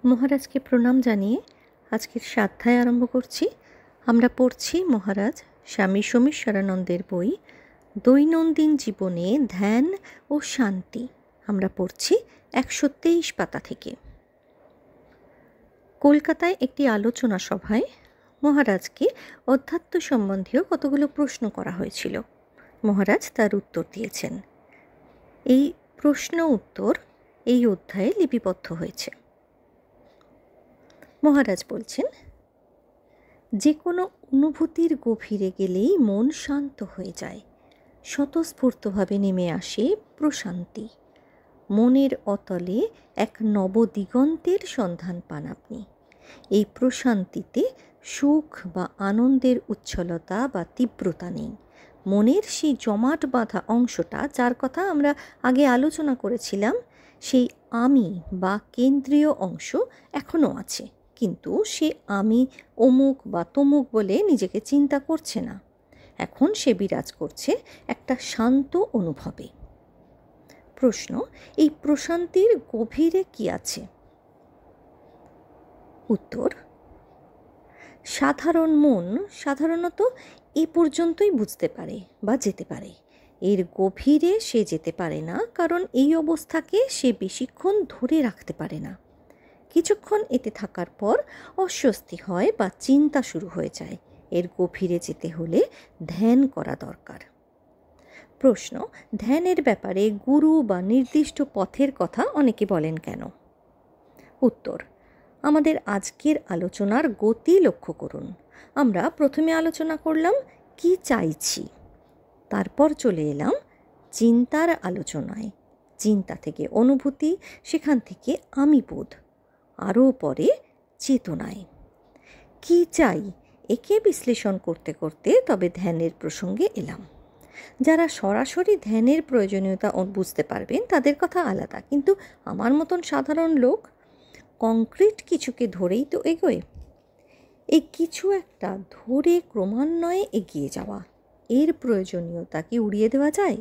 মহারাজকে প্রণাম জানিয়ে আজকের সাধ্যায় আরম্ভ করছি। আমরা পড়ছি মহারাজ স্বামী সোমেশ্বরানন্দের বই দৈনন্দিন জীবনে ধ্যান ও শান্তি। আমরা পড়ছি 123 পাতা থেকে। কলকাতায় একটি আলোচনা সভায় মহারাজকে অধ্যাত্ম সম্বন্ধীয় কতগুলো প্রশ্ন করা হয়েছিল। মহারাজ তার উত্তর দিয়েছেন। এই প্রশ্ন উত্তর এই অধ্যায়ে লিপিবদ্ধ হয়েছে। মহারাজ বলছেন, যে কোনো অনুভূতির গভীরে গেলেই মন শান্ত হয়ে যায়, স্বতঃস্ফূর্তভাবে নেমে আসে প্রশান্তি। মনের অতলে এক নবদিগন্তের সন্ধান পান আপনি। এই প্রশান্তিতে সুখ বা আনন্দের উচ্ছলতা বা তীব্রতা নেই। মনের সেই জমাট বাঁধা অংশটা, যার কথা আমরা আগে আলোচনা করেছিলাম, সেই আমি বা কেন্দ্রীয় অংশ এখনও আছে, কিন্তু সে আমি অমুক বা তমুক বলে নিজেকে চিন্তা করছে না। এখন সে বিরাজ করছে একটা শান্ত অনুভবে। প্রশ্ন, এই প্রশান্তির গভীরে কি আছে? উত্তর, সাধারণ মন সাধারণত এ পর্যন্তই বুঝতে পারে বা যেতে পারে। এর গভীরে সে যেতে পারে না, কারণ এই অবস্থাকে সে বেশিক্ষণ ধরে রাখতে পারে না। কিছুক্ষণ এতে থাকার পর অস্বস্তি হয় বা চিন্তা শুরু হয়ে যায়। এর গভীরে যেতে হলে ধ্যান করা দরকার। প্রশ্ন, ধ্যানের ব্যাপারে গুরু বা নির্দিষ্ট পথের কথা অনেকে বলেন কেন? উত্তর, আমাদের আজকের আলোচনার গতি লক্ষ্য করুন। আমরা প্রথমে আলোচনা করলাম কি চাইছি, তারপর চলে এলাম চিন্তার আলোচনায়। চিন্তা থেকে অনুভূতি, সেখান থেকে আমি বোধ, আরও পরে চেতনায়। কি চাই একে বিশ্লেষণ করতে করতে তবে ধ্যানের প্রসঙ্গে এলাম। যারা সরাসরি ধ্যানের প্রয়োজনীয়তা বুঝতে পারবেন তাদের কথা আলাদা, কিন্তু আমার মতন সাধারণ লোক কংক্রিট কিছুকে ধরেই তো এগোয়। এই কিছু একটা ধরে ক্রমান্বয়ে এগিয়ে যাওয়া, এর প্রয়োজনীয়তা কি উড়িয়ে দেওয়া যায়?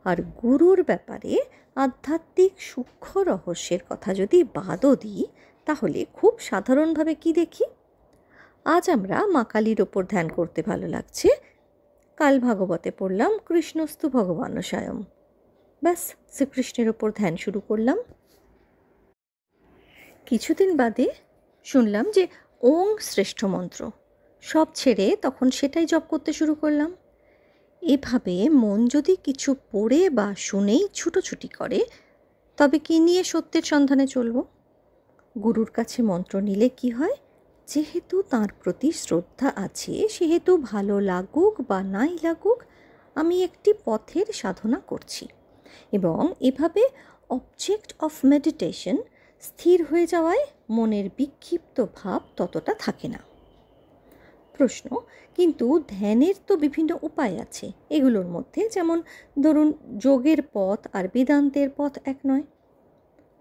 আর গুরুর ব্যাপারে আধ্যাত্মিক সূক্ষ্ম রহস্যের কথা যদি বাদও দিই, তাহলে খুব সাধারণভাবে কি দেখি? আজ আমরা মা কালীর ওপর ধ্যান করতে ভালো লাগছে, কাল ভাগবতে পড়লাম কৃষ্ণস্তু ভগবান স্বয়ং, ব্যাস শ্রীকৃষ্ণের ওপর ধ্যান শুরু করলাম। কিছুদিন বাদে শুনলাম যে ওং শ্রেষ্ঠ মন্ত্র, সব ছেড়ে তখন সেটাই জপ করতে শুরু করলাম। এভাবে মন যদি কিছু পড়ে বা শুনেই ছুটোছুটি করে, তবে কি নিয়ে সত্যের সন্ধানে চলব? গুরুর কাছে মন্ত্র নিলে কি হয়? যেহেতু তার প্রতি শ্রদ্ধা আছে, সেহেতু ভালো লাগুক বা নাই লাগুক, আমি একটি পথের সাধনা করছি, এবং এভাবে অবজেক্ট অফ মেডিটেশন স্থির হয়ে যাওয়ায় মনের বিক্ষিপ্ত ভাব ততটা থাকে না। প্রশ্ন, কিন্তু ধ্যানের তো বিভিন্ন উপায় আছে। এগুলোর মধ্যে যেমন ধরুন যোগের পথ আর বেদান্তের পথ এক নয়।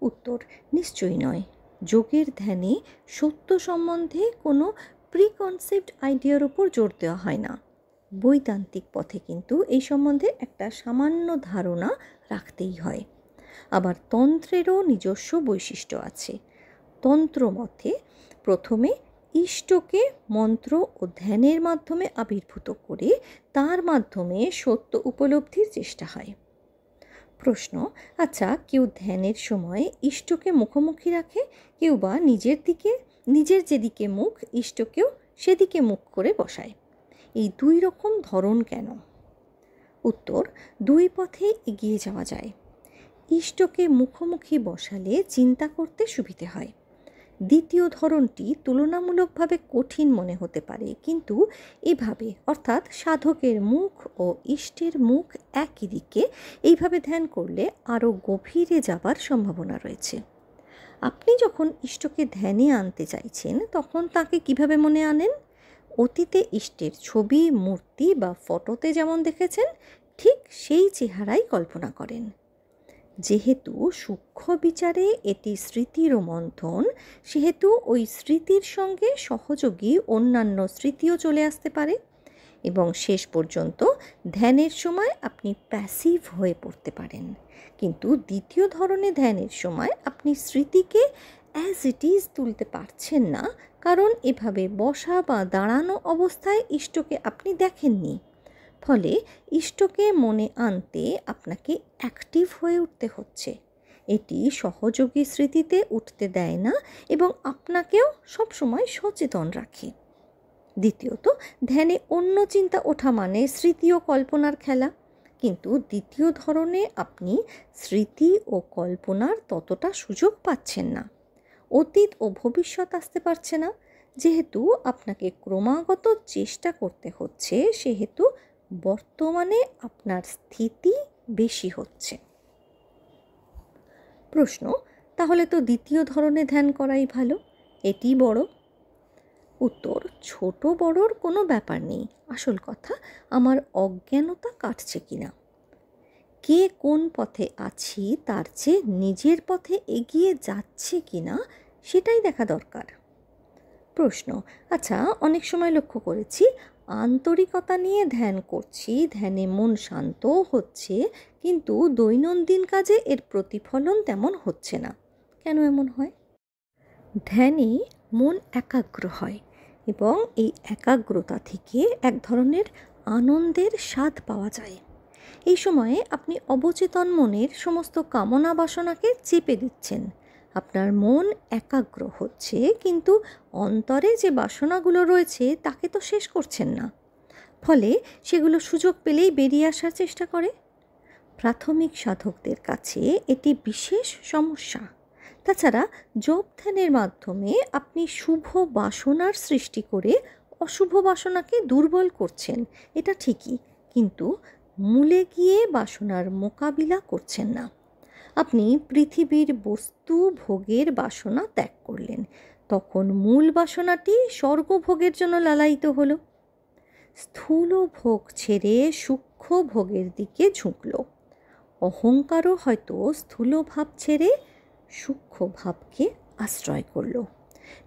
উত্তর, নিশ্চয়ই নয়। যোগের ধ্যানে সত্য সম্বন্ধে কোনো প্রিকনসেপ্ট আইডিয়ার উপর জোর দেওয়া হয় না। বৈদান্তিক পথে কিন্তু এই সম্বন্ধে একটা সামান্য ধারণা রাখতেই হয়। আবার তন্ত্রেরও নিজস্ব বৈশিষ্ট্য আছে। তন্ত্র মতে প্রথমে ইষ্টকে মন্ত্র ও ধ্যানের মাধ্যমে আবির্ভূত করে তার মাধ্যমে সত্য উপলব্ধির চেষ্টা হয়। প্রশ্ন, আচ্ছা, কেউ ধ্যানের সময় ইষ্টকে মুখোমুখি রাখে, কেউ বা নিজের যেদিকে মুখ, ইষ্টকেও সেদিকে মুখ করে বসায়। এই দুই রকম ধরন কেন? উত্তর, দুই পথে এগিয়ে যাওয়া যায়। ইষ্টকে মুখোমুখি বসালে চিন্তা করতে সুবিধে হয়। দ্বিতীয় ধরনটি তুলনামূলকভাবে কঠিন মনে হতে পারে, কিন্তু এভাবে, অর্থাৎ সাধকের মুখ ও ইষ্টের মুখ একই দিকে, এইভাবে ধ্যান করলে আরও গভীরে যাবার সম্ভাবনা রয়েছে। আপনি যখন ইষ্টকে ধ্যানে আনতে চাইছেন, তখন তাকে কিভাবে মনে আনেন? অতীতে ইষ্টের ছবি, মূর্তি বা ফটোতে যেমন দেখেছেন, ঠিক সেই চেহারাই কল্পনা করেন। যেহেতু সূক্ষ্ম বিচারে এটি স্মৃতির মন্থন, সেহেতু ওই স্মৃতির সঙ্গে সহযোগী অন্যান্য স্মৃতিও চলে আসতে পারে, এবং শেষ পর্যন্ত ধ্যানের সময় আপনি প্যাসিভ হয়ে পড়তে পারেন। কিন্তু দ্বিতীয় ধরনের ধ্যানের সময় আপনি স্মৃতিকে অ্যাজ ইট ইজ তুলতে পারছেন না, কারণ এভাবে বসা বা দাঁড়ানো অবস্থায় ইষ্টকে আপনি দেখেননি। ফলে ইষ্টকে মনে আনতে আপনাকে অ্যাক্টিভ হয়ে উঠতে হচ্ছে। এটি সহযোগী স্মৃতিতে উঠতে দেয় না এবং আপনাকেও সবসময় সচেতন রাখে। দ্বিতীয়ত, ধ্যানে অন্য চিন্তা ওঠা মানে স্মৃতি ও কল্পনার খেলা। কিন্তু দ্বিতীয় ধরনে আপনি স্মৃতি ও কল্পনার ততটা সুযোগ পাচ্ছেন না। অতীত ও ভবিষ্যৎ আসতে পারছে না। যেহেতু আপনাকে ক্রমাগত চেষ্টা করতে হচ্ছে, সেহেতু বর্তমানে আপনার স্থিতি বেশি হচ্ছে। প্রশ্ন, তাহলে তো দ্বিতীয় ধরনের ধ্যান করাই ভালো, এটি বড়? উত্তর, ছোট বড়র কোনো ব্যাপার নেই। আসল কথা আমার অজ্ঞানতা কাটছে কিনা। কে কোন পথে আছি তার চেয়ে নিজের পথে এগিয়ে যাচ্ছে কিনা সেটাই দেখা দরকার। প্রশ্ন, আচ্ছা, অনেক সময় লক্ষ্য করেছি আন্তরিকতা নিয়ে ধ্যান করছি, ধ্যানে মন শান্ত হচ্ছে, কিন্তু দৈনন্দিন কাজে এর প্রতিফলন তেমন হচ্ছে না। কেন এমন হয়? ধ্যানে মন একাগ্র হয় এবং এই একাগ্রতা থেকে এক ধরনের আনন্দের স্বাদ পাওয়া যায়। এই সময়ে আপনি অবচেতন মনের সমস্ত কামনা বাসনাকে চেপে দিচ্ছেন। আপনার মন একাগ্র হচ্ছে, কিন্তু অন্তরে যে বাসনাগুলো রয়েছে তাকে তো শেষ করছেন না। ফলে সেগুলো সুযোগ পেলেই বেরিয়ে আসার চেষ্টা করে। প্রাথমিক সাধকদের কাছে এটি বিশেষ সমস্যা। তাছাড়া জপ ধ্যানের মাধ্যমে আপনি শুভ বাসনার সৃষ্টি করে অশুভ বাসনাকে দুর্বল করছেন, এটা ঠিকই, কিন্তু মূলে গিয়ে বাসনার মোকাবিলা করছেন না। আপনি পৃথিবীর বস্তু ভোগের বাসনা ত্যাগ করলেন, তখন মূল বাসনাটি স্বর্গভোগের জন্য লালায়িত হলো। স্থূল ভোগ ছেড়ে সূক্ষ্ম ভোগের দিকে ঝুঁকল। অহংকারও হয়তো স্থূল ভাব ছেড়ে সূক্ষ্ম ভাবকে আশ্রয় করল।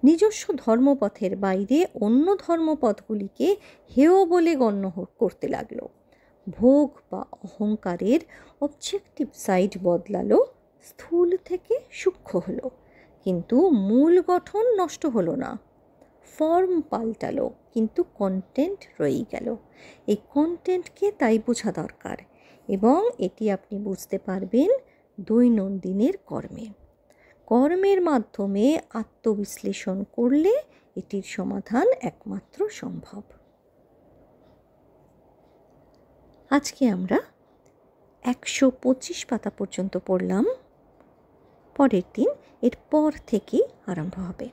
নিজস্ব ধর্মপথের বাইরে অন্য ধর্মপথগুলিকে হেয় বলে গণ্য করতে লাগলো। ভোগ বা অহংকারের অবজেক্টিভ সাইড বদলালো, স্থূল থেকে সূক্ষ্ম হলো, কিন্তু মূল গঠন নষ্ট হলো না। ফর্ম পাল্টালো, কিন্তু কন্টেন্ট রয়েই গেল। এই কন্টেন্টকে তাই বোঝা দরকার, এবং এটি আপনি বুঝতে পারবেন দৈনন্দিনের কর্মের মাধ্যমে আত্মবিশ্লেষণ করলে এটির সমাধান একমাত্র সম্ভব। আজকে আমরা 125 পাতা পর্যন্ত পড়লাম। পরের দিন এর পর থেকেই আরম্ভ হবে।